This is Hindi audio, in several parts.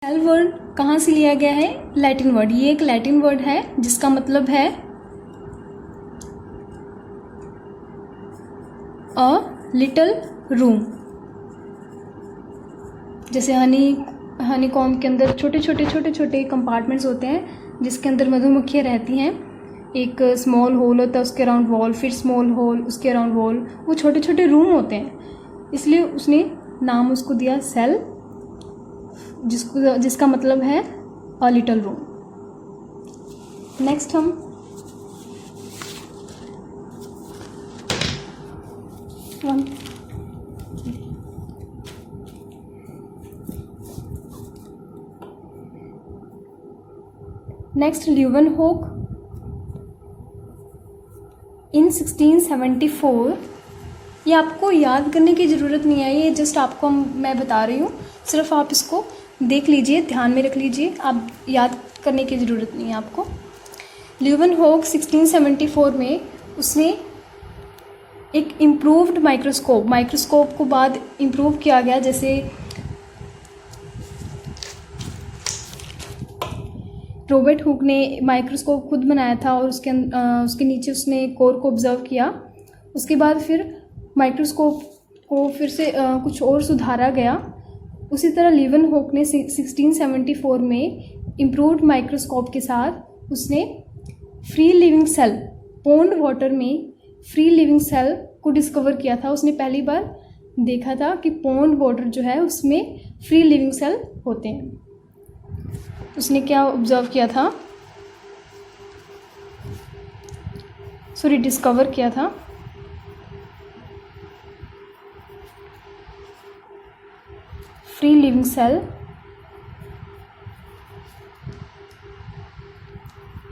सेल वर्ड कहाँ से लिया गया है? Latin word. ये एक लैटिन वर्ड है जिसका मतलब है अ लिटल रूम। जैसे हनी कॉम्ब के अंदर छोटे छोटे कंपार्टमेंट्स होते हैं जिसके अंदर मधुमक्खियाँ रहती हैं। एक स्मॉल होल होता है उसके अराउंड वॉल, फिर स्मॉल होल उसके अराउंड वॉल, वो छोटे छोटे रूम होते हैं, इसलिए उसने नाम उसको दिया सेल, जिसका मतलब है अ लिटल रूम। नेक्स्ट हम नेक्स्ट ल्यूवेनहोक इन 1674। ये आपको याद करने की ज़रूरत नहीं है, ये जस्ट आपको मैं बता रही हूँ, सिर्फ आप इसको देख लीजिए, ध्यान में रख लीजिए, आप याद करने की ज़रूरत नहीं है आपको। ल्यूवेनहोक 1674 में उसने एक इम्प्रूव्ड माइक्रोस्कोप को बाद इम्प्रूव किया गया। जैसे रॉबर्ट हुक ने माइक्रोस्कोप खुद बनाया था और उसके नीचे उसने कोर को ऑब्जर्व किया। उसके बाद फिर माइक्रोस्कोप को फिर से कुछ और सुधारा गया। उसी तरह ल्यूवेनहोक ने 1674 में इम्प्रूव्ड माइक्रोस्कोप के साथ उसने free living cell, pond water में फ्री लिविंग सेल को डिस्कवर किया था। उसने पहली बार देखा था कि पॉन्ड वाटर जो है उसमें फ्री लिविंग सेल होते हैं। उसने क्या ऑब्जर्व किया था, डिस्कवर किया था। Free living cell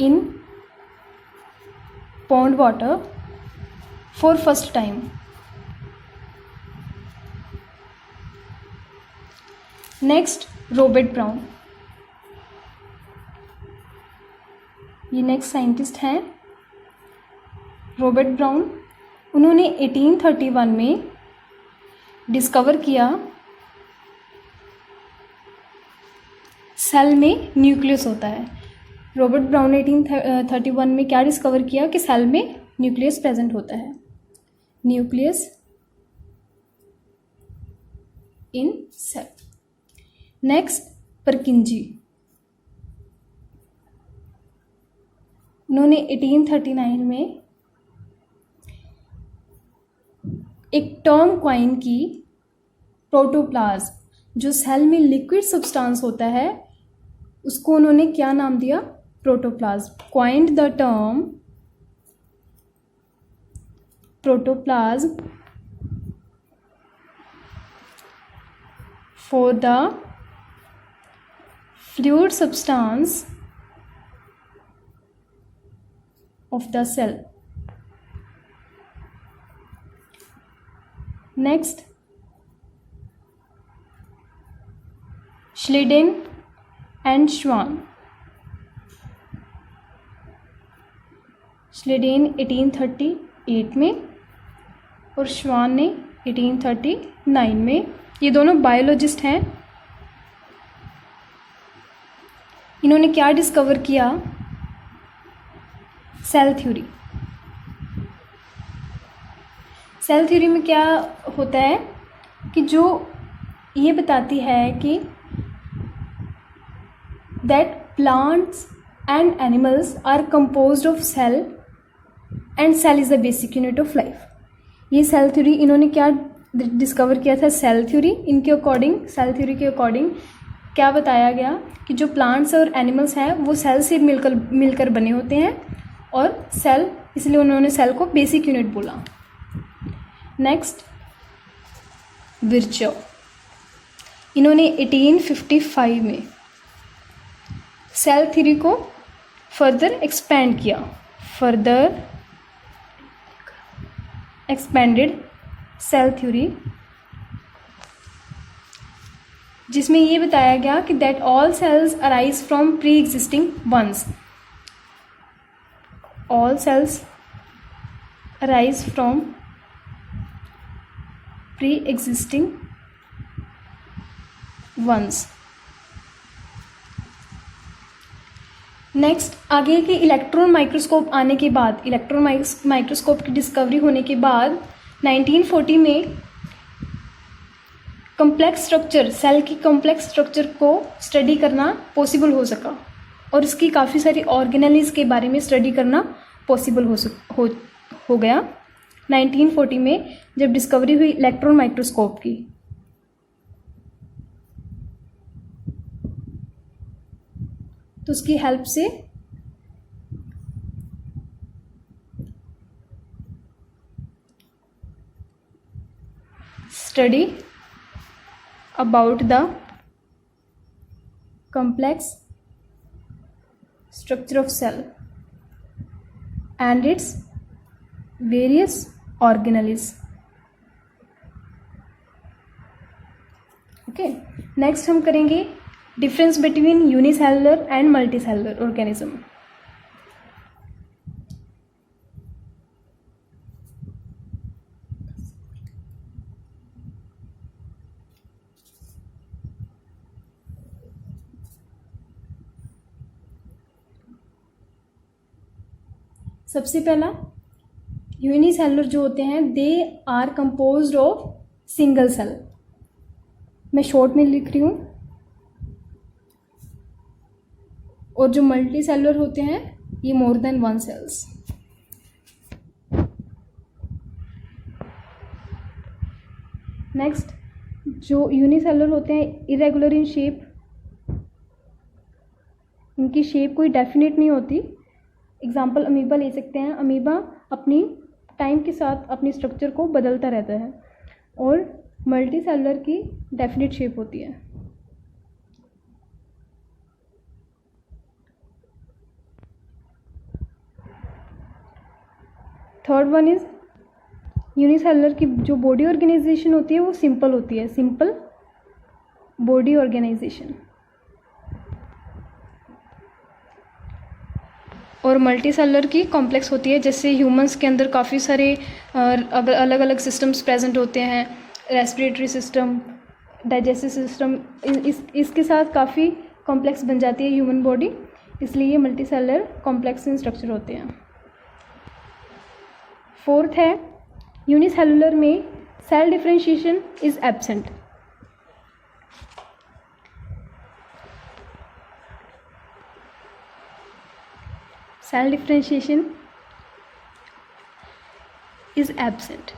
in pond water for first time. Next Robert Brown. ये नेक्स्ट साइंटिस्ट हैं रॉबर्ट ब्राउन। उन्होंने 1831 में डिस्कवर किया सेल में न्यूक्लियस होता है। रॉबर्ट ब्राउन ने 1831 में क्या डिस्कवर किया कि सेल में न्यूक्लियस प्रेजेंट होता है। Nucleus in cell. Next Purkinje. उन्होंने 1839 में एक टर्म क्वाइन की, प्रोटोप्लाज्म, जो सेल में लिक्विड सब्सटेंस होता है, उसको उन्होंने क्या नाम दिया? Protoplasm. Coined the term protoplasm for the fluid substance of the cell. Next, Schleiden and Schwann. Schleiden 1838 में और Schwann ने 1839 में। ये दोनों बायोलॉजिस्ट हैं। इन्होंने क्या डिस्कवर किया? Cell theory. सेल थ्योरी में क्या होता है कि जो ये बताती है कि that plants and animals are composed of cell and cell is the basic unit of life. ये सेल थ्योरी इन्होंने क्या डिस्कवर किया था? Cell theory. इनके अकॉर्डिंग, सेल थ्योरी के अकॉर्डिंग क्या बताया गया कि जो प्लांट्स और एनिमल्स हैं वो सेल से मिलकर बने होते हैं और सेल, इसलिए उन्होंने सेल को बेसिक यूनिट बोला। Next Virchow. इन्होंने 1855 में सेल थ्योरी को फर्दर एक्सपेंड किया, फर्दर एक्सपेंडेड सेल थ्योरी, जिसमें ये बताया गया कि that all cells arise from pre existing ones. All cells arise from pre-existing ones. Next आगे के इलेक्ट्रॉन माइक्रोस्कोप आने के बाद, इलेक्ट्रॉन माइक्रोस्कोप की डिस्कवरी होने के बाद 1940 में कॉम्प्लेक्स स्ट्रक्चर, सेल की कॉम्प्लेक्स स्ट्रक्चर को स्टडी करना पॉसिबल हो सका और इसकी काफ़ी सारी ऑर्गेनेलिज के बारे में स्टडी करना पॉसिबल हो गया 1940 में जब डिस्कवरी हुई इलेक्ट्रॉन माइक्रोस्कोप की। तो उसकी हेल्प से study about the complex structure of cell and its various organelles. Okay, next हम करेंगे difference between unicellular and multicellular organism. सबसे पहला, यूनिसेलुलर जो होते हैं they are composed of single cell. मैं शॉर्ट में लिख रही हूँ। और जो मल्टी सेलुलर होते हैं ये more than one cells. Next, जो यूनिसेलुलर होते हैं इरेगुलर इन शेप, इनकी शेप कोई डेफिनेट नहीं होती। एग्जाम्पल अमीबा ले सकते हैं। अमीबा अपनी टाइम के साथ अपनी स्ट्रक्चर को बदलता रहता है और मल्टी सेलुलर की डेफिनेट शेप होती है। थर्ड वन इज यूनिसेलुलर की जो बॉडी ऑर्गेनाइजेशन होती है वो सिंपल होती है, सिंपल बॉडी ऑर्गेनाइजेशन। और मल्टी सेलुलर की कॉम्प्लेक्स होती है। जैसे ह्यूमंस के अंदर काफ़ी सारे अलग अलग सिस्टम्स प्रेजेंट होते हैं, रेस्पिरेटरी सिस्टम, डाइजेस्टिव सिस्टम, इसके साथ काफ़ी कॉम्प्लेक्स बन जाती है ह्यूमन बॉडी, इसलिए ये multi cellular complex in structure होते हैं। फोर्थ है, यूनिसेलुलर में cell differentiation is absent. Cell differentiation is absent.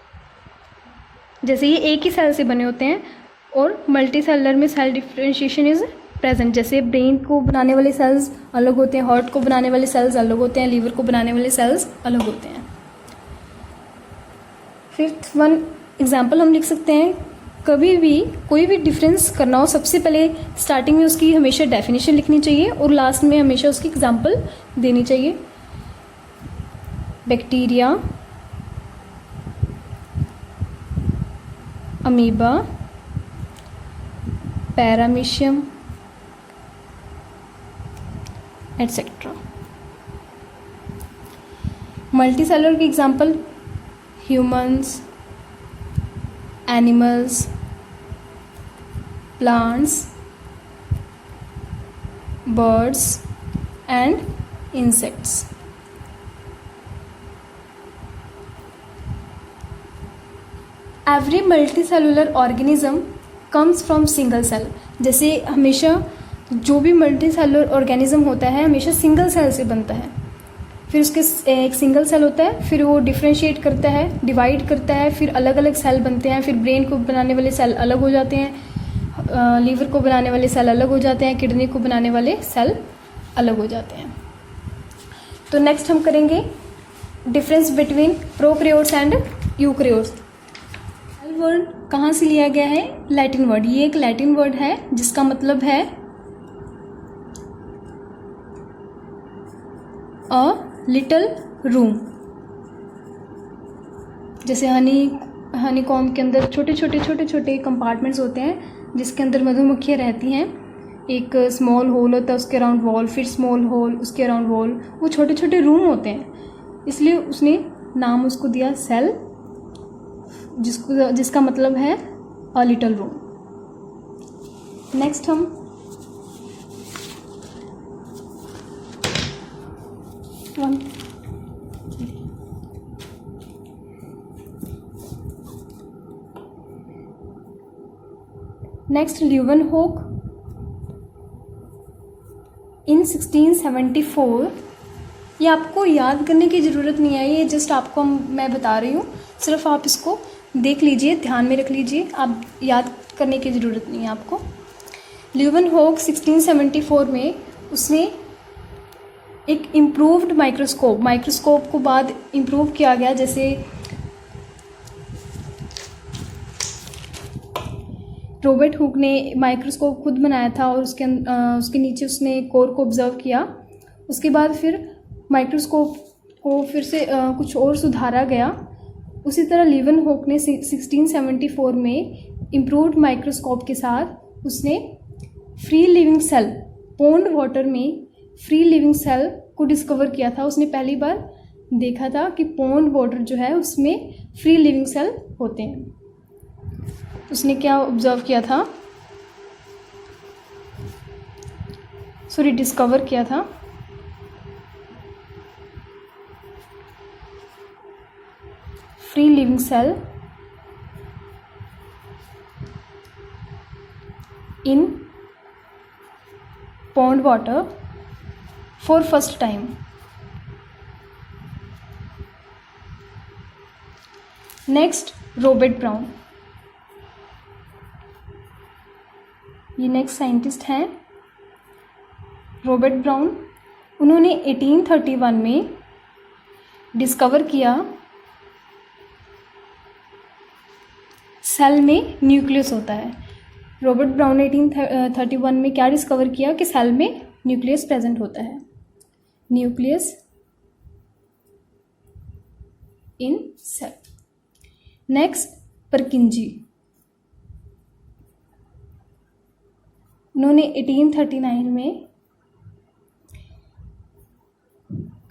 जैसे ये एक ही सेल से बने होते हैं और मल्टी सेलुलर में सेल डिफरेंशिएशन इज प्रेजेंट। जैसे ब्रेन को बनाने वाले सेल्स अलग होते हैं, हार्ट को बनाने वाले सेल्स अलग होते हैं, लीवर को बनाने वाले सेल्स अलग होते हैं। फिफ्थ वन एग्जाम्पल हम लिख सकते हैं, कभी भी कोई भी डिफरेंस करना हो सबसे पहले स्टार्टिंग में उसकी हमेशा डेफिनेशन लिखनी चाहिए और लास्ट में हमेशा उसकी एग्जाम्पल देनी चाहिए। Bacteria, amoeba, paramecium etcetera. Multi cellular की example humans, animals, plants, birds and insects. Every multicellular organism comes from single cell. जैसे हमेशा जो भी मल्टीसेलुलर ऑर्गेनिज्म होता है हमेशा सिंगल सेल से बनता है। फिर उसके एक सिंगल सेल होता है, फिर वो डिफ्रेंशिएट करता है, डिवाइड करता है, फिर अलग अलग सेल बनते हैं। फिर ब्रेन को बनाने वाले सेल अलग हो जाते हैं, लीवर को बनाने वाले सेल अलग हो जाते हैं, किडनी को बनाने वाले सेल अलग हो जाते हैं। तो नेक्स्ट हम करेंगे difference between prokaryotes and eukaryotes. Cell word कहाँ से लिया गया है? Latin word. ये एक लैटिन वर्ड है जिसका मतलब है अ लिटल रूम। जैसे हनी कॉम्ब के अंदर छोटे छोटे कंपार्टमेंट्स होते हैं जिसके अंदर मधुमक्खियाँ रहती हैं। एक स्मॉल होल होता है उसके अराउंड वॉल, फिर स्मॉल होल उसके अराउंड वॉल, वो छोटे छोटे रूम होते हैं, इसलिए उसने नाम उसको दिया सेल, जिसका मतलब है अ लिटल रूम। नेक्स्ट हम वन। नेक्स्ट ल्यूवेनहोक इन 1674। ये आपको याद करने की ज़रूरत नहीं है, ये जस्ट आपको मैं बता रही हूँ, सिर्फ आप इसको देख लीजिए, ध्यान में रख लीजिए, आप याद करने की ज़रूरत नहीं है आपको। ल्यूवेनहोक 1674 में उसने एक इम्प्रूव्ड माइक्रोस्कोप को बाद इम्प्रूव किया गया, जैसे रॉबर्ट हुक ने माइक्रोस्कोप खुद बनाया था और उसके नीचे उसने कोर को ऑब्जर्व किया। उसके बाद फिर माइक्रोस्कोप को फिर से कुछ और सुधारा गया। उसी तरह ल्यूवेनहोक ने 1674 में इम्प्रूव्ड माइक्रोस्कोप के साथ उसने free living cell, pond water में फ्री लिविंग सेल को डिस्कवर किया था। उसने पहली बार देखा था कि पॉन्ड वाटर जो है उसमें फ्री लिविंग सेल होते हैं। उसने क्या ऑब्जर्व किया था, डिस्कवर किया था free living cell in pond water for first time। Next Robert Brown, ये नेक्स्ट साइंटिस्ट हैं रॉबर्ट ब्राउन। उन्होंने 1831 में डिस्कवर किया सेल में न्यूक्लियस होता है। रॉबर्ट ब्राउन ने 1831 में क्या डिस्कवर किया कि सेल में न्यूक्लियस प्रेजेंट होता है, nucleus in cell. Next Purkinje, उन्होंने 1839 में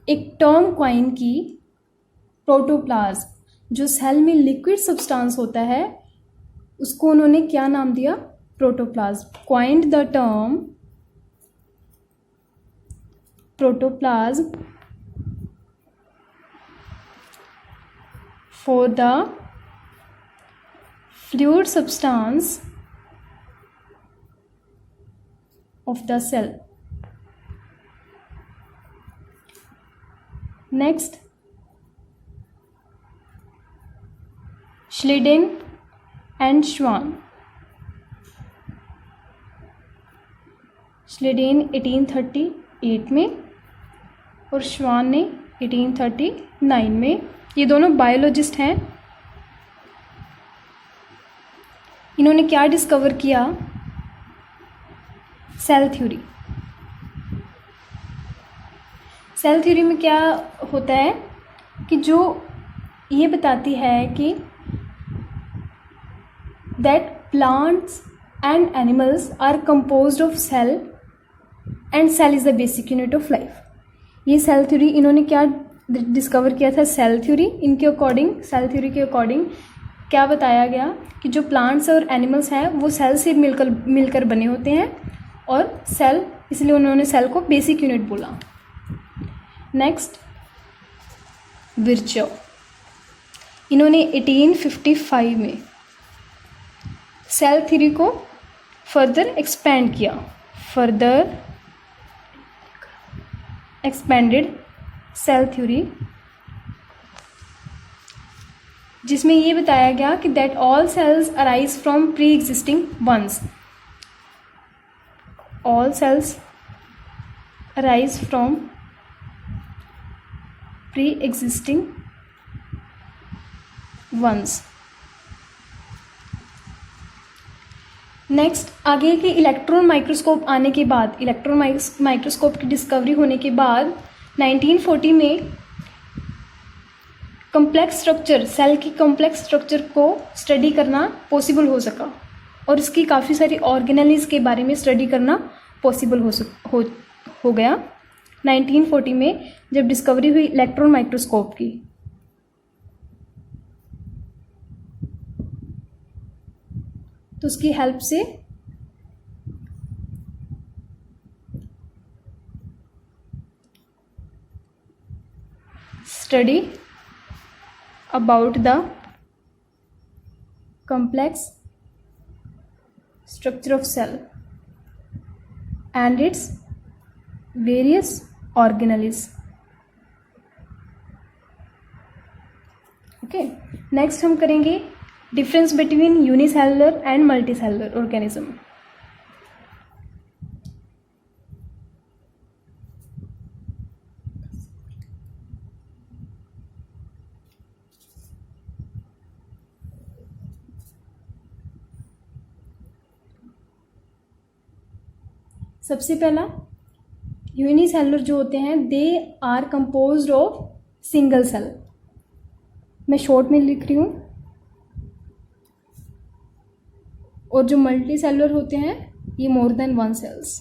एक टर्म कॉइन की, प्रोटोप्लाज्म, जो सेल में लिक्विड सब्सटेंस होता है उसको उन्होंने क्या नाम दिया, protoplasm. Coined the term protoplasm for the fluid substance of the cell। Next, Schleiden and Schwann। Schleiden 1838 में और श्वान ने 1839 में। ये दोनों बायोलॉजिस्ट हैं। इन्होंने क्या डिस्कवर किया, सेल थ्योरी। सेल थ्योरी में क्या होता है कि जो ये बताती है कि that plants and animals are composed of cell and cell is the basic unit of life. ये सेल थ्योरी इन्होंने क्या डिस्कवर किया था, सेल थ्योरी। इनके अकॉर्डिंग, सेल थ्योरी के अकॉर्डिंग क्या बताया गया कि जो प्लांट्स और एनिमल्स हैं वो सेल से मिलकर बने होते हैं और सेल, इसलिए उन्होंने सेल को बेसिक यूनिट बोला। नेक्स्ट विर्चो, इन्होंने 1855 में सेल थ्योरी को फर्दर एक्सपेंड किया, फर्दर एक्सपेंडेड सेल थ्योरी, जिसमें ये बताया गया कि that all cells arise from pre existing ones. All cells arise from pre-existing ones। Next, आगे के इलेक्ट्रॉन माइक्रोस्कोप आने के बाद, इलेक्ट्रॉन माइक्रोस्कोप की डिस्कवरी होने के बाद 1940 में कॉम्प्लेक्स स्ट्रक्चर, सेल की कॉम्प्लेक्स स्ट्रक्चर को स्टडी करना पॉसिबल हो सका और इसकी काफ़ी सारी ऑर्गेनेल्स के बारे में स्टडी करना पॉसिबल हो गया 1940 में, जब डिस्कवरी हुई इलेक्ट्रॉन माइक्रोस्कोप की। तो उसकी हेल्प से study about the complex structure of cell and its various organelles. Okay, next हम करेंगे difference between unicellular and multicellular organism. सबसे पहला यूनिसेलुलर जो होते हैं they are composed of single cell. मैं शॉर्ट में लिख रही हूँ. और जो मल्टी सेलुलर होते हैं ये more than one cells.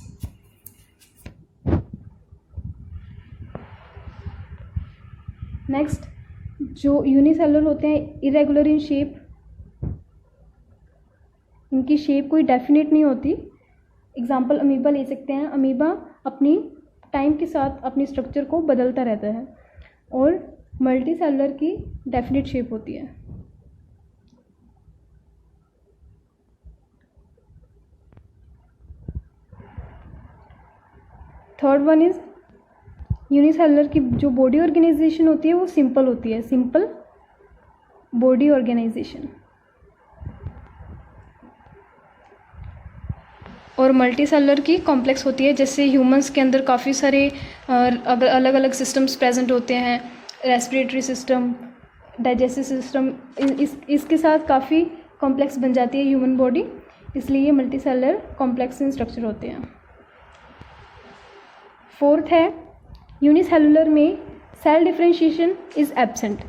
Next जो यूनिसेलुलर होते हैं इरेगुलर इन शेप. इनकी शेप कोई डेफिनेट नहीं होती. एग्जाम्पल अमीबा ले सकते हैं. अमीबा अपनी टाइम के साथ अपनी स्ट्रक्चर को बदलता रहता है. और मल्टी सेलुलर की डेफिनेट शेप होती है. थर्ड वन इज यूनिसेलुलर की जो बॉडी ऑर्गेनाइजेशन होती है वो सिंपल होती है. Simple body organisation. और मल्टी सेलुलर की कॉम्प्लेक्स होती है. जैसे ह्यूमंस के अंदर काफ़ी सारे अलग अलग सिस्टम्स प्रेजेंट होते हैं. रेस्पिरेटरी सिस्टम, डाइजेस्टिव सिस्टम, इसके साथ काफ़ी कॉम्प्लेक्स बन जाती है ह्यूमन बॉडी. इसलिए ये multi cellular complex in structure होते हैं. फोर्थ है यूनिसेलुलर में cell differentiation is absent.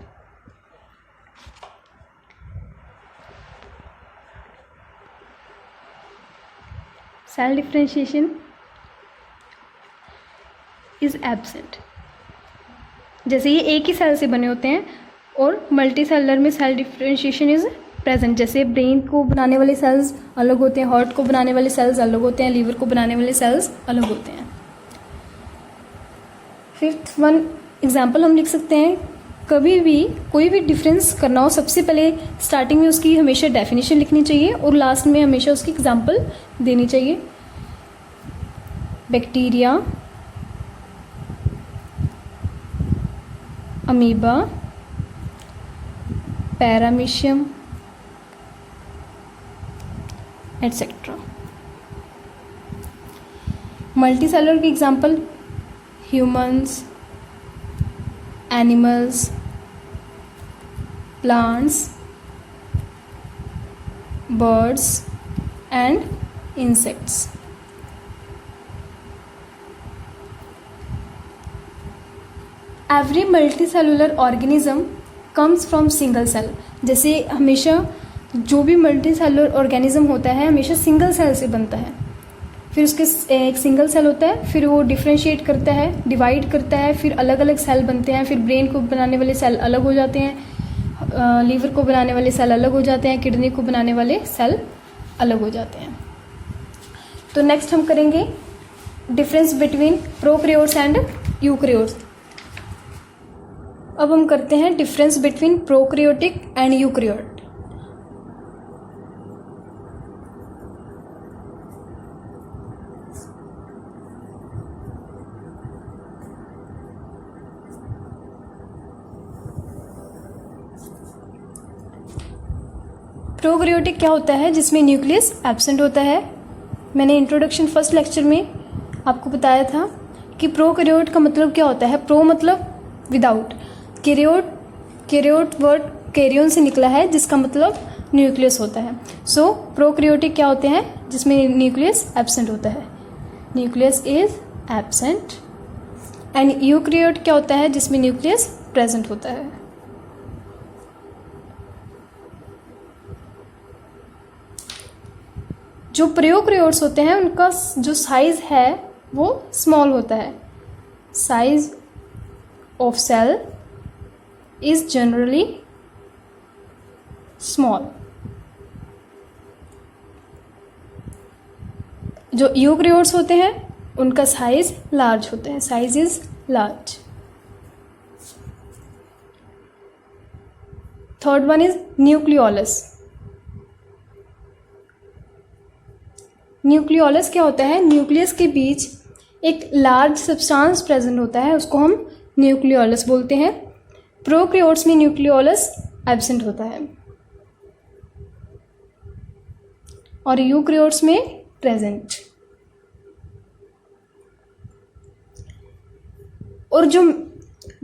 Cell differentiation is absent. जैसे ये एक ही सेल से बने होते हैं और मल्टी सेलुलर में सेल डिफरेंशिएशन इज प्रेजेंट. जैसे ब्रेन को बनाने वाले सेल्स अलग होते हैं, हार्ट को बनाने वाले सेल्स अलग होते हैं, लीवर को बनाने वाले सेल्स अलग होते हैं. फिफ्थ वन एग्जाम्पल हम लिख सकते हैं. कभी भी कोई भी डिफरेंस करना हो सबसे पहले स्टार्टिंग में उसकी हमेशा डेफिनेशन लिखनी चाहिए और लास्ट में हमेशा उसकी एग्जाम्पल देनी चाहिए. Bacteria, amoeba, paramecium etcetera. Multi cellular की example humans, animals, plants, birds and insects. Every multi cellular organism comes from single cell. जैसे हमेशा जो भी मल्टी सेलुलर ऑर्गेनिज्म होता है हमेशा सिंगल सेल से बनता है. फिर उसके एक सिंगल सेल होता है, फिर वो डिफ्रेंशिएट करता है, डिवाइड करता है, फिर अलग अलग सेल बनते हैं. फिर ब्रेन को बनाने वाले सेल अलग हो जाते हैं, लीवर को बनाने वाले सेल अलग हो जाते हैं, किडनी को बनाने वाले सेल अलग हो जाते हैं. तो नेक्स्ट हम करेंगे difference between prokaryotes and eukaryotes. अब हम करते हैं difference between prokaryotic and eukaryote. Prokaryotic क्या होता है? जिसमें न्यूक्लियस एब्सेंट होता है. मैंने इंट्रोडक्शन फर्स्ट लेक्चर में आपको बताया था कि प्रोकैरियोट का मतलब क्या होता है. प्रो मतलब विदाउट, कैरियोट वर्ड कैरियन से निकला है जिसका मतलब न्यूक्लियस होता है. सो प्रोकैरियोटिक क्या होते हैं? जिसमें न्यूक्लियस एब्सेंट होता है. Nucleus is absent. And eukaryote क्या होता है? जिसमें न्यूक्लियस प्रेजेंट होता है. जो प्रोकैरियोट्स होते हैं उनका जो साइज है वो स्मॉल होता है. Size of cell is generally small. जो यूकैरियोट्स होते हैं उनका साइज लार्ज होता है. Size is large. Third one is nucleolus. Nucleolus क्या होता है? न्यूक्लियस के बीच एक लार्ज सब्सटेंस प्रेजेंट होता है, उसको हम न्यूक्लियोलस बोलते हैं। प्रोकैरियोट्स में न्यूक्लियोलस एब्सेंट होता है और यूकैरियोट्स में प्रेजेंट। और जो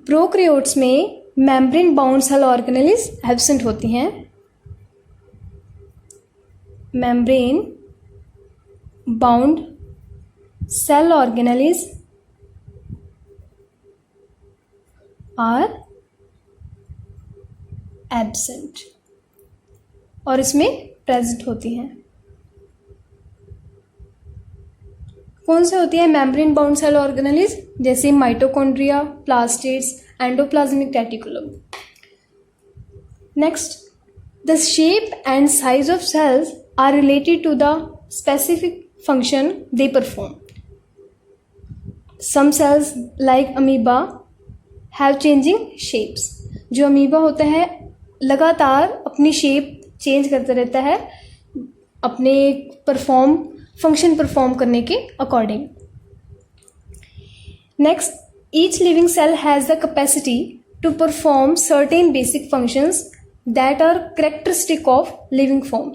प्रोकैरियोट्स में membrane bound cell organelles absent होती हैं। Membrane bound cell organelles are absent और इसमें प्रेजेंट होती हैं। कौन से होती है मेम्ब्रेन बाउंड सेल ऑर्गेनेलिस? जैसे mitochondria, plastids, endoplasmic reticulum. Next, the shape and size of cells are related to the specific function they perform. Some cells like amoeba have changing shapes. जो अमीबा होता है लगातार अपनी शेप चेंज करता रहता है अपने फंक्शन परफॉर्म करने के according. Next, each living cell has the capacity to perform certain basic functions that are characteristic of living form.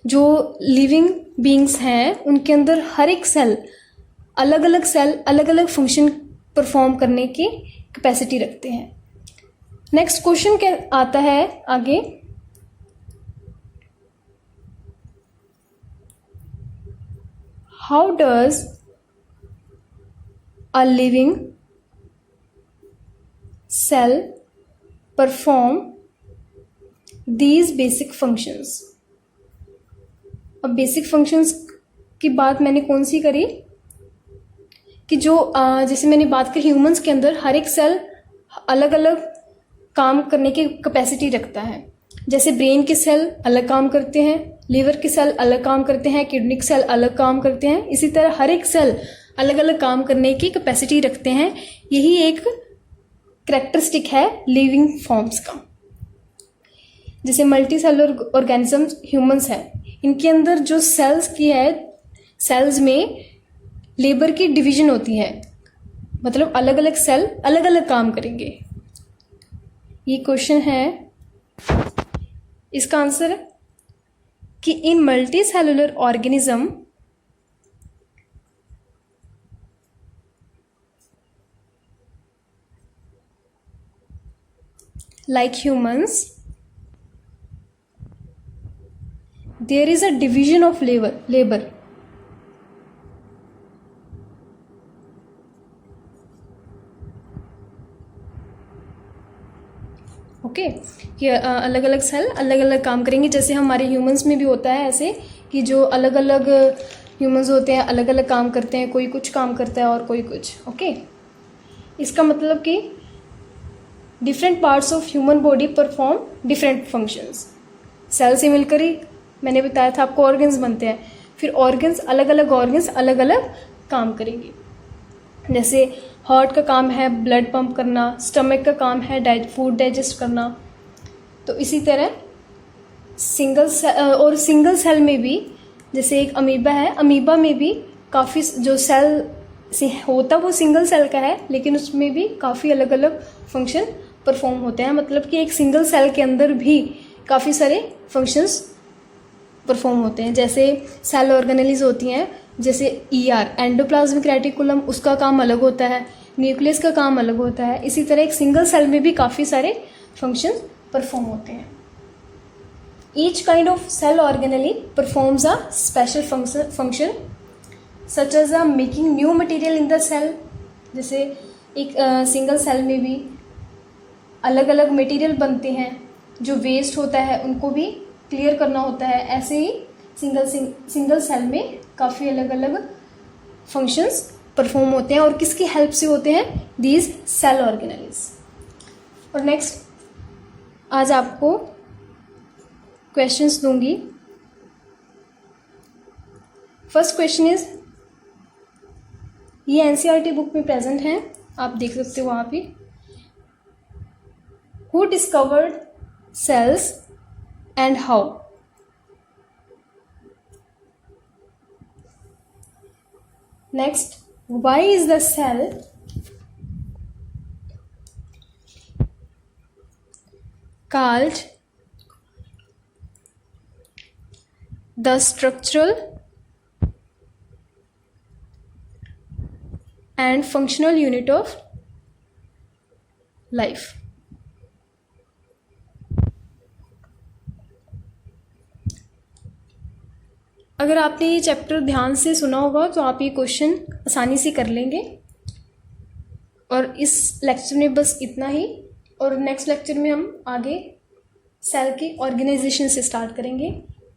जो लिविंग बींग्स हैं उनके अंदर हर एक सेल अलग अलग फंक्शन परफॉर्म करने की कैपेसिटी रखते हैं। नेक्स्ट क्वेश्चन क्या आता है आगे? How does a living cell perform these basic functions? अब बेसिक फंक्शंस की बात मैंने कौन सी करी कि जो जैसे मैंने बात करी ह्यूमंस के अंदर हर एक सेल अलग अलग काम करने की कैपेसिटी रखता है। जैसे ब्रेन के सेल अलग काम करते हैं, लीवर के सेल अलग काम करते हैं, किडनी के सेल अलग काम करते हैं। इसी तरह हर एक सेल अलग अलग काम करने की कैपेसिटी रखते हैं। यही एक कैरेक्टरिस्टिक है लिविंग फॉर्म्स का। जैसे मल्टी सेलुलर ऑर्गेनिजम्स ह्यूमंस हैं, इनके अंदर जो सेल्स की है, सेल्स में लेबर की डिवीजन होती है, मतलब अलग अलग सेल अलग अलग काम करेंगे। ये क्वेश्चन है, इसका आंसर है कि in multi cellular organism like humans there is a division of labor okay कि अलग अलग सेल अलग अलग काम करेंगे। जैसे हमारे ह्यूमंस में भी होता है ऐसे कि जो अलग अलग ह्यूमंस होते हैं अलग अलग काम करते हैं, कोई कुछ काम करता है और कोई कुछ। ओके, इसका मतलब कि different parts of human body perform different functions. Cell से मिलकर ही मैंने बताया था आपको ऑर्गन्स बनते हैं, फिर ऑर्गन्स अलग अलग काम करेंगे। जैसे हार्ट का काम है ब्लड पंप करना, स्टमक का काम है फूड डाइजेस्ट करना। तो इसी तरह सिंगल सेल में भी, जैसे एक अमीबा है, अमीबा में भी काफ़ी जो सेल से होता वो सिंगल सेल का है, लेकिन उसमें भी काफ़ी अलग अलग फंक्शन परफॉर्म होते हैं। मतलब कि एक सिंगल सेल के अंदर भी काफ़ी सारे फंक्शंस परफॉर्म होते हैं। जैसे सेल ऑर्गेनेलिस होती हैं, जैसे एंडोप्लाज्मिक रेटिकुलम, उसका काम अलग होता है, न्यूक्लियस का काम अलग होता है। इसी तरह एक सिंगल सेल में भी काफ़ी सारे फंक्शन परफॉर्म होते हैं। Each kind of cell organelle performs a special function such as a making new material in the cell. जैसे एक सिंगल सेल में भी अलग अलग मटेरियल बनते हैं, जो वेस्ट होता है उनको भी क्लियर करना होता है। ऐसे ही सिंगल सेल में काफ़ी अलग अलग फंक्शंस परफॉर्म होते हैं और किसकी हेल्प से होते हैं? These cell organelles. और नेक्स्ट आज आपको क्वेश्चंस दूंगी। फर्स्ट क्वेश्चन इज, ये एनसीईआरटी बुक में प्रेजेंट है, आप देख सकते हो वहाँ पे। Who discovered cells and how. Next, why is the cell called the structural and functional unit of life? अगर आपने ये चैप्टर ध्यान से सुना होगा तो आप ये क्वेश्चन आसानी से कर लेंगे। और इस लेक्चर में बस इतना ही, और नेक्स्ट लेक्चर में हम आगे सेल के ऑर्गेनाइजेशन से स्टार्ट करेंगे।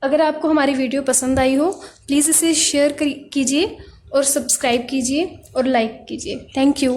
अगर आपको हमारी वीडियो पसंद आई हो प्लीज़ इसे शेयर कीजिए और सब्सक्राइब कीजिए और लाइक कीजिए। Thank you.